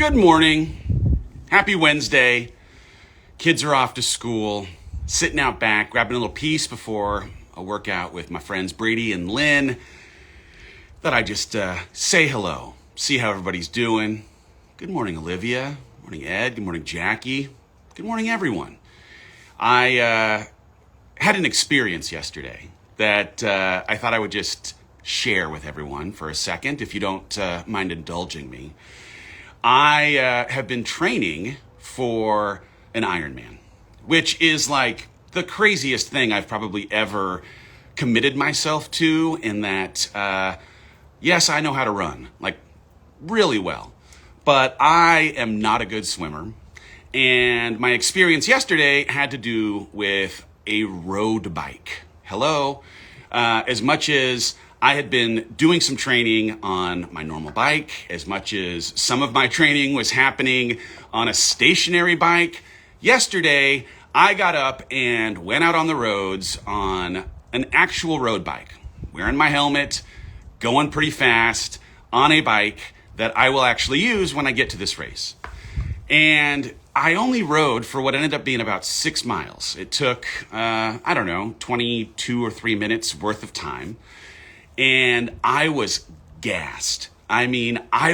Good morning. Happy Wednesday. Kids are off to school. Sitting out back, grabbing a little piece before a workout with my friends Brady and Lynn. Thought I'd just say hello, see how everybody's doing. Good morning, Olivia. Good morning, Ed. Good morning, Jackie. Good morning, everyone. I had an experience yesterday that I thought I would just share with everyone for a second, if you don't mind indulging me. I have been training for an Ironman, which is like the craziest thing I've probably ever committed myself to, in that, yes, I know how to run, like really well, but I am not a good swimmer. And my experience yesterday had to do with a road bike. Hello. As much as I had been doing some training on my normal bike, as much as some of my training was happening on a stationary bike, yesterday I got up and went out on the roads on an actual road bike, wearing my helmet, going pretty fast on a bike that I will actually use when I get to this race. And I only rode for what ended up being about 6 miles. It took, 22 or 3 minutes worth of time. And I was gassed. I mean, I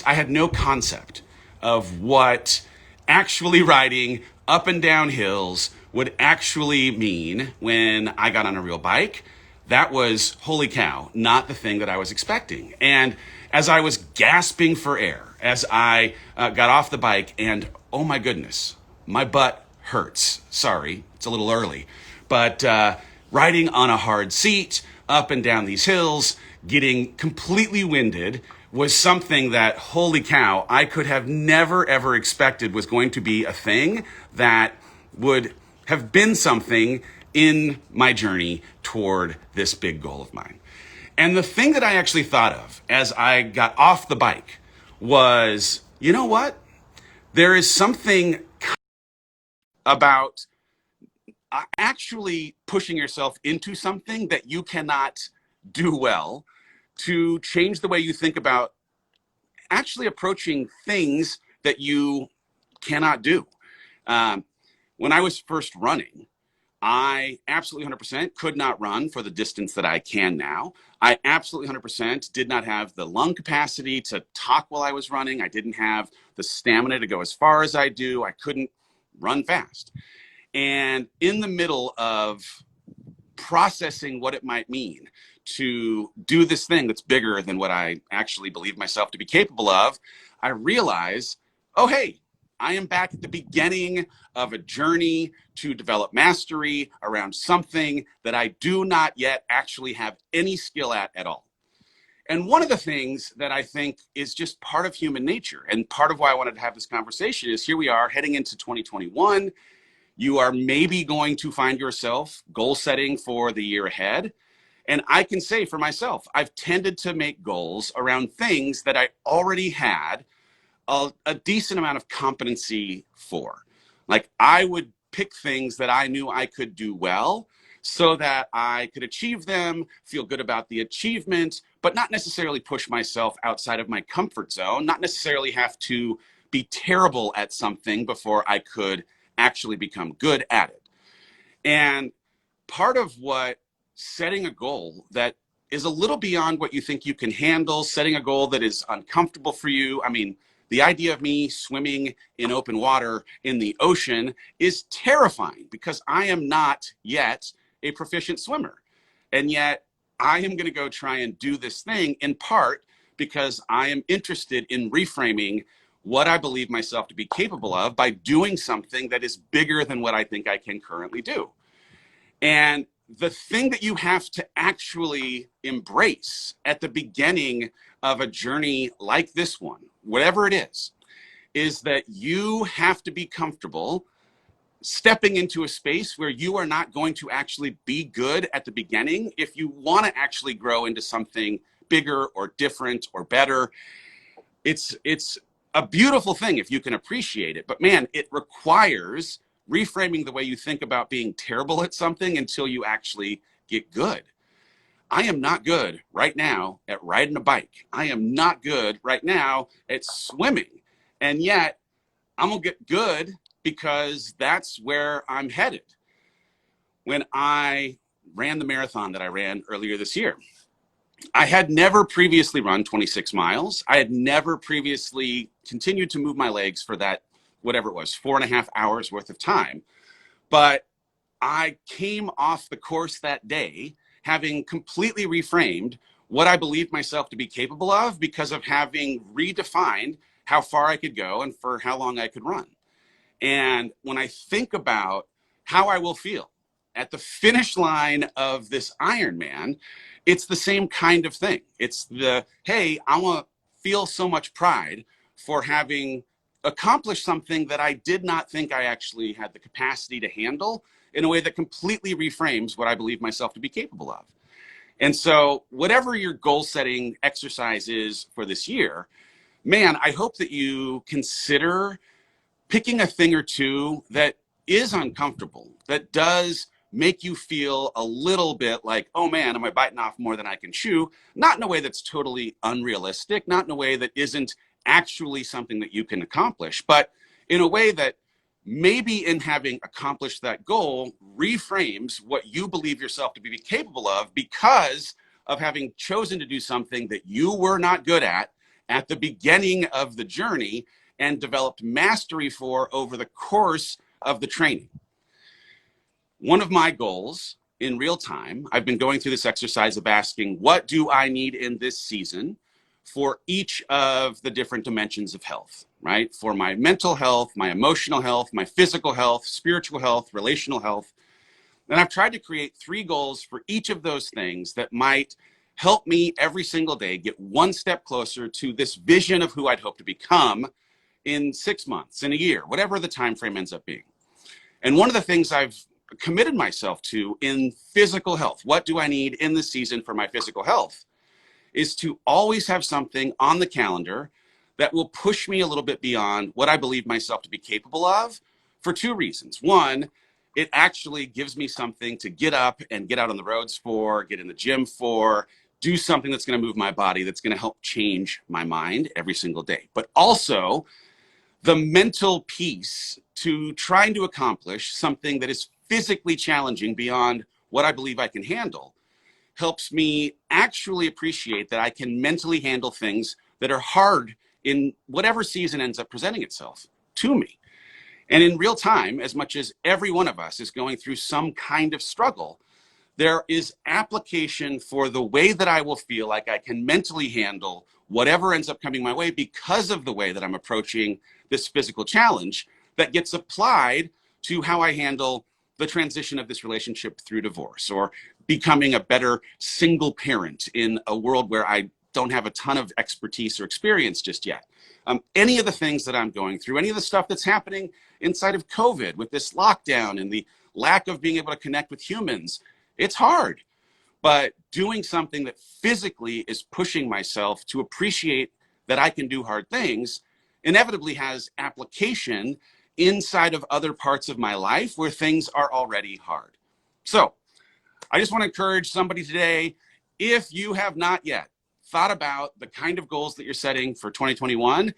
had no concept of what actually riding up and down hills would actually mean when I got on a real bike. That was, holy cow, not the thing that I was expecting. And as I was gasping for air, as I got off the bike, and oh my goodness, my butt hurts. Sorry, it's a little early. But riding on a hard seat, up and down these hills, getting completely winded, was something that, holy cow, I could have never ever expected was going to be a thing that would have been something in my journey toward this big goal of mine. And the thing that I actually thought of as I got off the bike was, you know what? There is something about actually pushing yourself into something that you cannot do well to change the way you think about actually approaching things that you cannot do. When I was first running, I absolutely 100% could not run for the distance that I can now. I absolutely 100% did not have the lung capacity to talk while I was running. I didn't have the stamina to go as far as I do. I couldn't run fast. And in the middle of processing what it might mean to do this thing that's bigger than what I actually believe myself to be capable of, I realize, oh, hey, I am back at the beginning of a journey to develop mastery around something that I do not yet actually have any skill at all. And one of the things that I think is just part of human nature, and part of why I wanted to have this conversation, is here we are heading into 2021. You are maybe going to find yourself goal setting for the year ahead. And I can say for myself, I've tended to make goals around things that I already had a decent amount of competency for. Like, I would pick things that I knew I could do well so that I could achieve them, feel good about the achievement, but not necessarily push myself outside of my comfort zone, not necessarily have to be terrible at something before I could actually become good at it. And part of what setting a goal that is a little beyond what you think you can handle, setting a goal that is uncomfortable for you. I mean, the idea of me swimming in open water in the ocean is terrifying because I am not yet a proficient swimmer. And yet I am going to go try and do this thing, in part because I am interested in reframing what I believe myself to be capable of by doing something that is bigger than what I think I can currently do. And the thing that you have to actually embrace at the beginning of a journey like this one, whatever it is that you have to be comfortable stepping into a space where you are not going to actually be good at the beginning. If you want to actually grow into something bigger or different or better, it's a beautiful thing if you can appreciate it. But man, it requires reframing the way you think about being terrible at something until you actually get good. I am not good right now at riding a bike. I am not good right now at swimming. And yet I'm gonna get good because that's where I'm headed. When I ran the marathon that I ran earlier this year, I had never previously run 26 miles. I had never previously continued to move my legs for that, whatever it was, 4.5 hours worth of time. But I came off the course that day having completely reframed what I believed myself to be capable of because of having redefined how far I could go and for how long I could run. And when I think about how I will feel at the finish line of this Ironman, it's the same kind of thing. It's the, hey, I want to feel so much pride for having accomplished something that I did not think I actually had the capacity to handle in a way that completely reframes what I believe myself to be capable of. And so whatever your goal setting exercise is for this year, man, I hope that you consider picking a thing or two that is uncomfortable, that does make you feel a little bit like, oh man, am I biting off more than I can chew? Not in a way that's totally unrealistic, not in a way that isn't actually something that you can accomplish, but in a way that maybe in having accomplished that goal reframes what you believe yourself to be capable of because of having chosen to do something that you were not good at the beginning of the journey and developed mastery for over the course of the training. One of my goals in real time, I've been going through this exercise of asking, what do I need in this season for each of the different dimensions of health, right? For my mental health, my emotional health, my physical health, spiritual health, relational health. And I've tried to create 3 goals for each of those things that might help me every single day get one step closer to this vision of who I'd hope to become in 6 months, in a year, whatever the time frame ends up being. And one of the things I've committed myself to in physical health, what do I need in the season for my physical health, is to always have something on the calendar that will push me a little bit beyond what I believe myself to be capable of for 2 reasons. One, it actually gives me something to get up and get out on the roads for, get in the gym for, do something that's going to move my body, that's going to help change my mind every single day. But also the mental piece to trying to accomplish something that is physically challenging beyond what I believe I can handle helps me actually appreciate that I can mentally handle things that are hard in whatever season ends up presenting itself to me. And in real time, as much as every one of us is going through some kind of struggle, there is application for the way that I will feel like I can mentally handle whatever ends up coming my way because of the way that I'm approaching this physical challenge that gets applied to how I handle the transition of this relationship through divorce or becoming a better single parent in a world where I don't have a ton of expertise or experience just yet. Any of the things that I'm going through, any of the stuff that's happening inside of COVID with this lockdown and the lack of being able to connect with humans, it's hard. But doing something that physically is pushing myself to appreciate that I can do hard things inevitably has application inside of other parts of my life where things are already hard. So I just want to encourage somebody today, if you have not yet thought about the kind of goals that you're setting for 2021,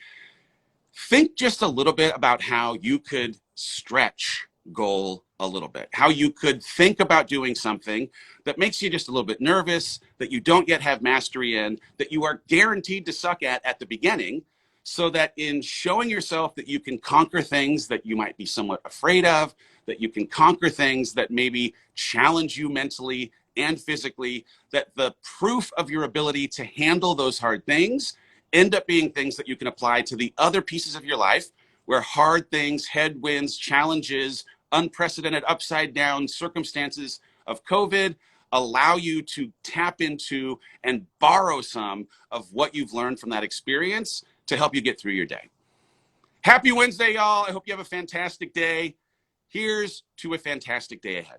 think just a little bit about how you could stretch goal a little bit, how you could think about doing something that makes you just a little bit nervous, that you don't yet have mastery in, that you are guaranteed to suck at the beginning, so that in showing yourself that you can conquer things that you might be somewhat afraid of, that you can conquer things that maybe challenge you mentally and physically, that the proof of your ability to handle those hard things end up being things that you can apply to the other pieces of your life where hard things, headwinds, challenges, unprecedented upside down circumstances of COVID allow you to tap into and borrow some of what you've learned from that experience to help you get through your day. Happy Wednesday, y'all. I hope you have a fantastic day. Here's to a fantastic day ahead.